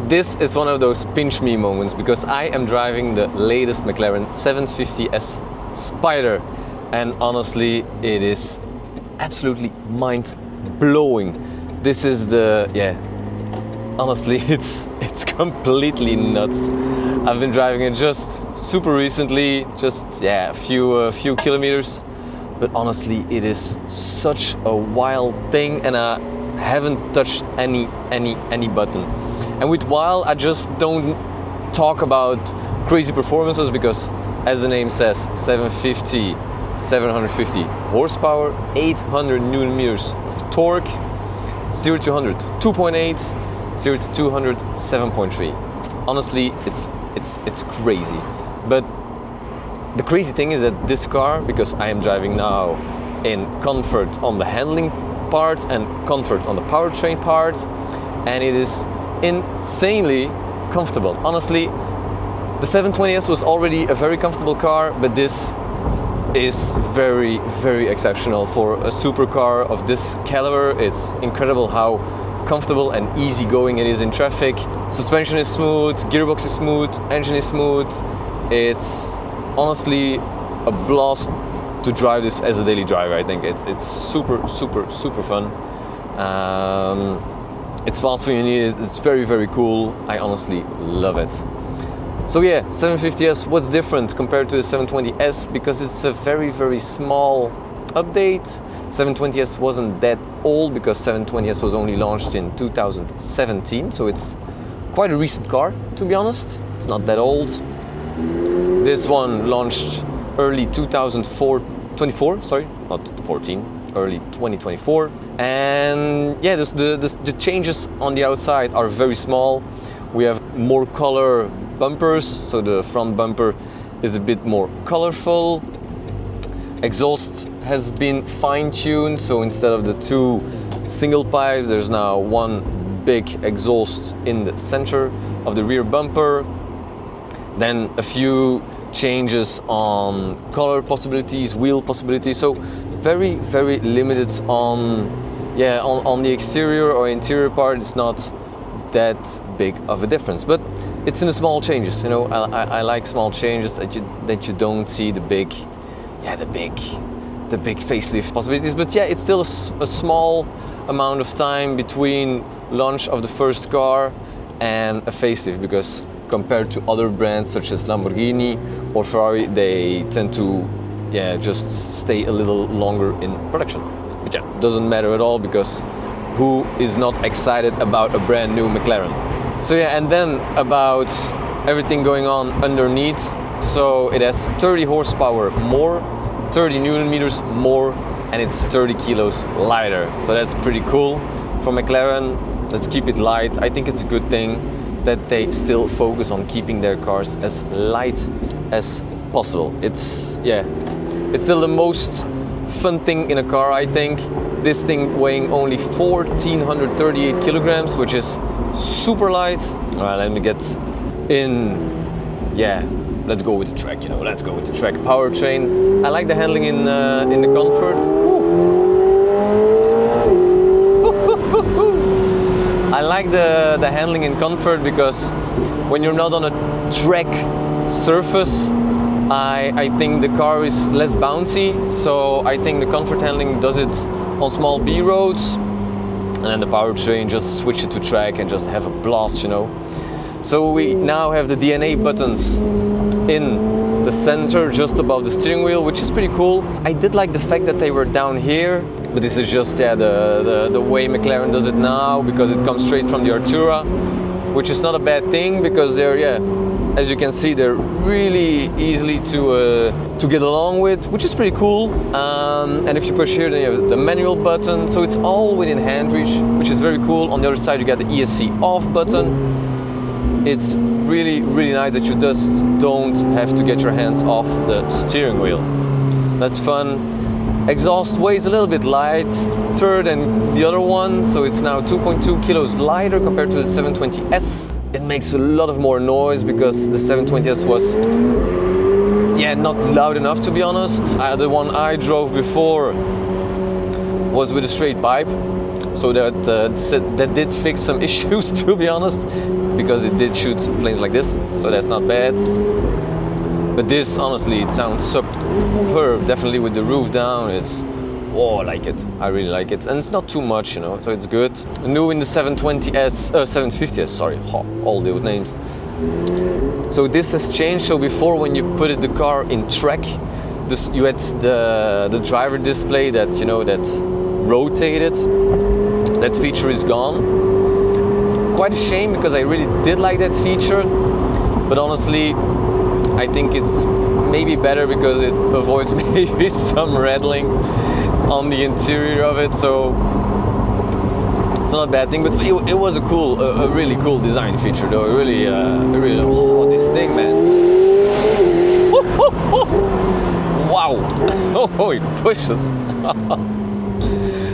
this is one of those pinch me moments because I am driving the latest McLaren 750S Spider, and honestly it is absolutely mind-blowing. This is the, honestly it's completely nuts. I've been driving it just super recently, just a few kilometers, but honestly it is such a wild thing, and I haven't touched any button. And with wild, I just don't talk about crazy performances because, as the name says, 750 horsepower, 800 newton meters of torque, 0 to 100 2.8, 0 to 200 7.3. Honestly, it's crazy. But the crazy thing is that this car, because I am driving now in comfort on the handling part and comfort on the powertrain part, and it is insanely comfortable. Honestly, the 720S was already a very comfortable car, but this is very, very exceptional for a supercar of this caliber. It's incredible how comfortable and easygoing it is in traffic. Suspension is smooth, gearbox is smooth, engine is smooth. It's honestly a blast to drive this as a daily driver. I think it's super fun. It's fast when you need it. It's very, very cool. I honestly love it. So 750S, what's different compared to the 720S? Because it's a very, very small update. 720S wasn't that old because 720S was only launched in 2017. So it's quite a recent car, to be honest. It's not that old. This one launched early 2024, sorry, not 14. Early 2024, and the changes on the outside are very small. We have more color bumpers, so the front bumper is a bit more colorful. Exhaust has been fine-tuned, so instead of the two single pipes, there's now one big exhaust in the center of the rear bumper. Then a few changes on color possibilities, wheel possibilities, so very, very limited on the exterior or interior part. It's not that big of a difference, but it's in the small changes. You know, I like small changes that you don't see the big facelift possibilities. But it's still a small amount of time between launch of the first car and a facelift, because compared to other brands such as Lamborghini or Ferrari, they tend to just stay a little longer in production. But doesn't matter at all, because who is not excited about a brand new McLaren? So and then about everything going on underneath. So it has 30 horsepower more, 30 newton meters more, and it's 30 kilos lighter. So that's pretty cool. For McLaren, let's keep it light. I think it's a good thing that they still focus on keeping their cars as light as possible. It's still the most fun thing in a car, I think. This thing weighing only 1,438 kilograms, which is super light. All right, let me get in. Let's go with the track. Let's go with the track. Powertrain. I like the handling in the comfort. I like the handling in comfort because when you're not on a track surface, I think the car is less bouncy, so I think the comfort handling does it on small B roads, and then the powertrain just switch it to track and just have a blast, So we now have the DNA buttons in the center just above the steering wheel, which is pretty cool. I did like the fact that they were down here, but this is just the way McLaren does it now, because it comes straight from the Artura, which is not a bad thing, because they're as you can see, they're really easily to get along with, which is pretty cool. And if you push here, then you have the manual button, so it's all within hand reach, which is very cool. On the other side, you got the ESC off button. It's really, really nice that you just don't have to get your hands off the steering wheel. That's fun. Exhaust weighs a little bit lighter than the other one, so it's now 2.2 kilos lighter compared to the 720S. It makes a lot of more noise because the 720S was not loud enough, to be honest. The one I drove before was with a straight pipe, so that did fix some issues, to be honest. because it did shoot flames like this, so that's not bad. But this, honestly, it sounds superb. Definitely with the roof down, it's, oh, I like it. I really like it, and it's not too much, you know, so it's good. New in the 720S, 750S, sorry, all those names. So this has changed. So before, when you put the car in track, you had the driver display that, you know, that rotated. That feature is gone. Quite a shame, because I really did like that feature, but honestly, I think it's maybe better because it avoids maybe some rattling on the interior of it, so it's not a bad thing. But it was a really cool design feature, though. Really, oh, this thing, man! Wow! Oh, it pushes.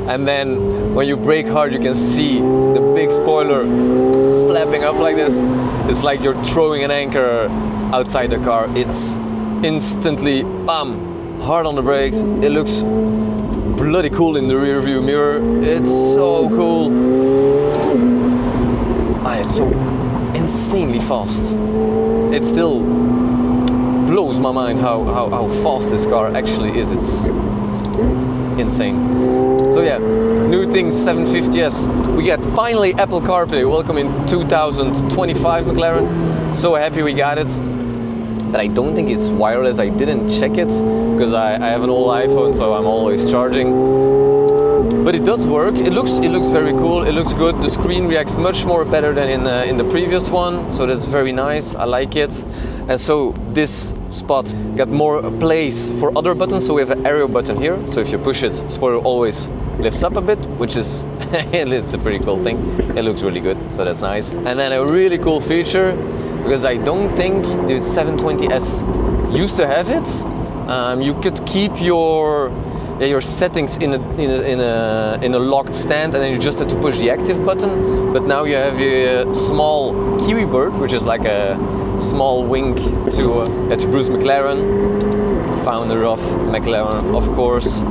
And then when you brake hard, you can see the big spoiler flapping up like this. It's like you're throwing an anchor outside the car. It's instantly, bam, hard on the brakes. It looks bloody cool in the rear view mirror. It's so cool. It's so insanely fast. It still blows my mind how fast this car actually is. It's insane. So yeah, new things, 750S. We get finally Apple CarPlay. Welcome in 2025, McLaren. So happy we got it. But I don't think it's wireless. I didn't check it because I have an old iPhone, so I'm always charging. But it does work. It looks very cool. It looks good. The screen reacts much more better than in the previous one, so that's very nice. I like it. And so this spot got more place for other buttons. So we have an aero button here. So if you push it, spoiler always lifts up a bit, which is it's a pretty cool thing. It looks really good, so that's nice. And then a really cool feature, because I don't think the 720S used to have it. You could keep your settings in a locked stand, and then you just have to push the active button. But now you have a small kiwi bird, which is like a small wink to Bruce McLaren, founder of McLaren, of course.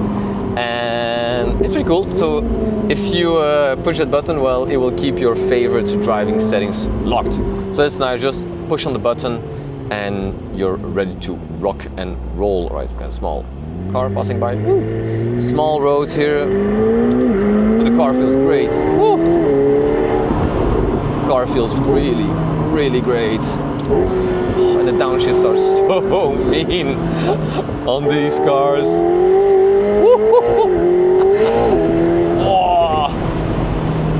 And it's pretty cool. So if you push that button, well, it will keep your favorite driving settings locked. So that's nice. Just push on the button and you're ready to rock and roll. Right, kind of small car passing by. Woo. Small road here, but the car feels great. Woo. The car feels really, really great. And the downshifts are so mean on these cars. Oh,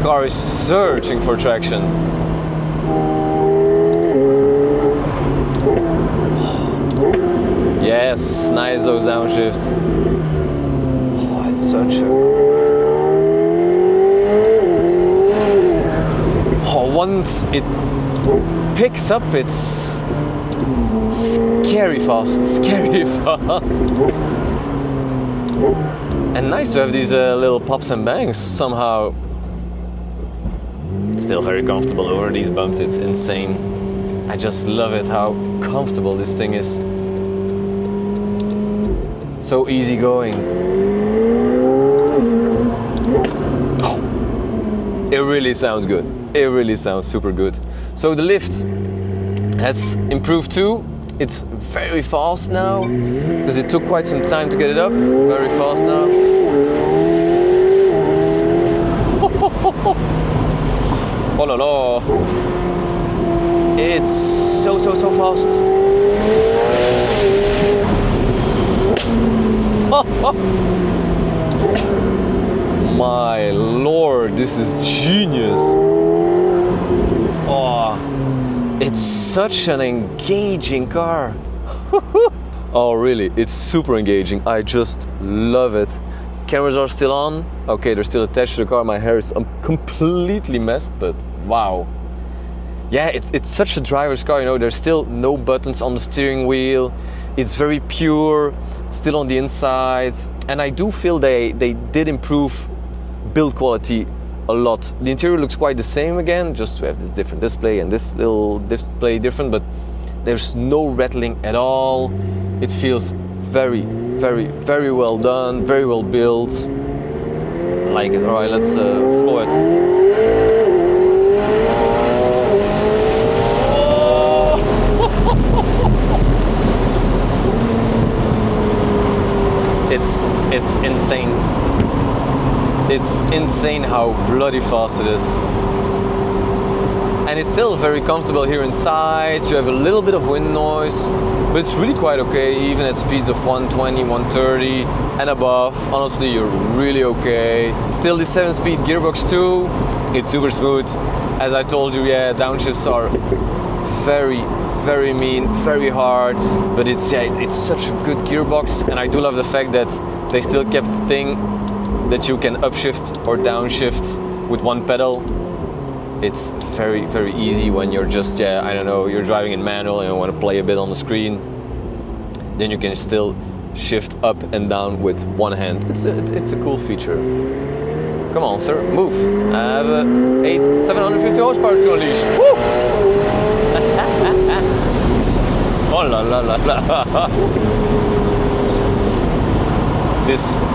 car is searching for traction. Yes, nice those downshifts. Oh, it's such a... Oh, once it picks up, it's scary fast. And nice to have these little pops and bangs somehow. Still very comfortable over these bumps, it's insane. I just love it how comfortable this thing is. So easy going. Oh, it really sounds good. It really sounds super good. So the lift has improved too. It's very fast now, because it took quite some time to get it up. Very fast now. Oh la la. It's so fast. My lord, this is genius. Oh, it's such an engaging car. Oh really, it's super engaging. I just love it. Cameras are still on. Okay, they're still attached to the car. My hair is completely messed, but wow. Yeah, it's such a driver's car, you know. There's still no buttons on the steering wheel. It's very pure, still on the inside. And I do feel they did improve build quality a lot. The interior looks quite the same again, just to have this different display and this little display different, but there's no rattling at all. It feels very, very, very well done, very well built. I like it. All right, let's floor it. It's insane how bloody fast it is. And it's still very comfortable here inside. You have a little bit of wind noise, but it's really quite okay, even at speeds of 120, 130 and above. Honestly, you're really okay. Still the 7-speed gearbox too. It's super smooth. As I told you, yeah, downshifts are very mean, very hard, but it's such a good gearbox. And I do love the fact that they still kept the thing that you can upshift or downshift with one pedal. It's very easy when you're just, I don't know, you're driving in manual and you want to play a bit on the screen. Then you can still shift up and down with one hand. It's a cool feature. Come on, sir, move. I have 750 horsepower to unleash. Woo! Oh la la la la.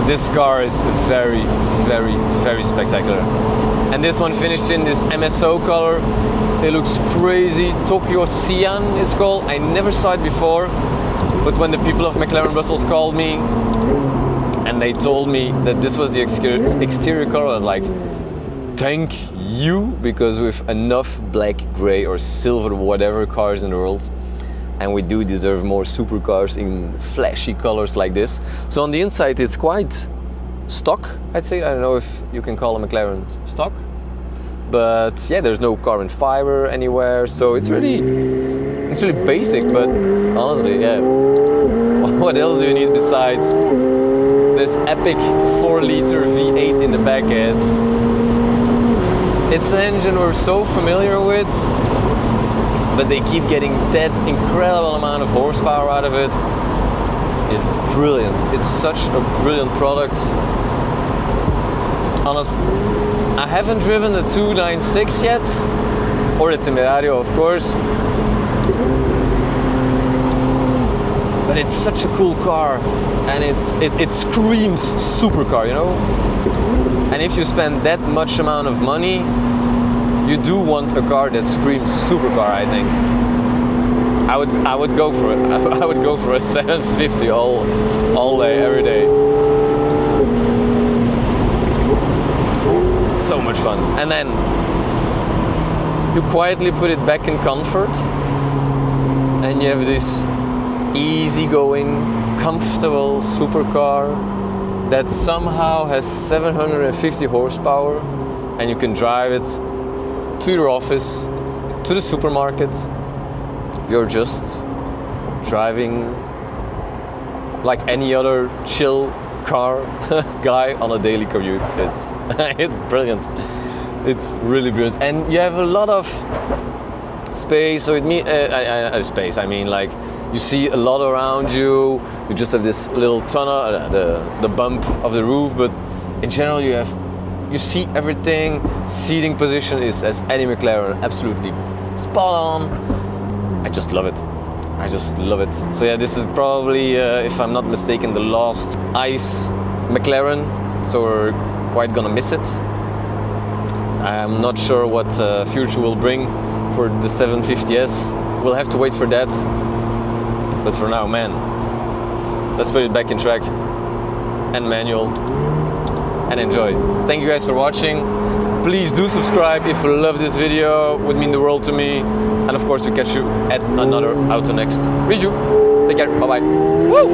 This car is very spectacular. And this one finished in this MSO color. It looks crazy. Tokyo Cyan it's called. I never saw it before, but when the people of McLaren Brussels called me and they told me that this was the exterior color, I was like, thank you, because with enough black, gray or silver, whatever cars in the world, and we do deserve more supercars in flashy colors like this. So on the inside it's quite stock, I'd say. I don't know if you can call a McLaren stock, but yeah, there's no carbon fiber anywhere, so it's really basic. But honestly, yeah, what else do you need besides this epic 4-liter V8 in the back? It's an engine we're so familiar with, but they keep getting that incredible amount of horsepower out of it. It's brilliant. It's such a brilliant product. Honest, I haven't driven the 296 yet, or the Temerario, of course. But it's such a cool car, and it screams supercar, you know. And if you spend that much amount of money, you do want a car that screams supercar, I think. I would go for it. I would go for a 750 all day, every day. So much fun. And then you quietly put it back in comfort, and you have this easygoing, comfortable supercar that somehow has 750 horsepower, and you can drive it to your office, to the supermarket. You're just driving like any other chill car guy on a daily commute. It's brilliant. It's really brilliant, and you have a lot of space. So space. I mean, like, you see a lot around you. You just have this little tunnel, the bump of the roof, but in general you see everything. Seating position is, as any McLaren, absolutely spot on. I just love it. I just love it. So yeah, this is probably, if I'm not mistaken, the last ICE McLaren. So we're quite gonna miss it. I'm not sure what future will bring for the 750S. We'll have to wait for that. But for now, man, let's put it back in track and manual and enjoy. Thank you guys for watching. Please do subscribe if you love this video. It would mean the world to me. And of course, we catch you at another AutoNext review. Take care. Bye bye. Woo!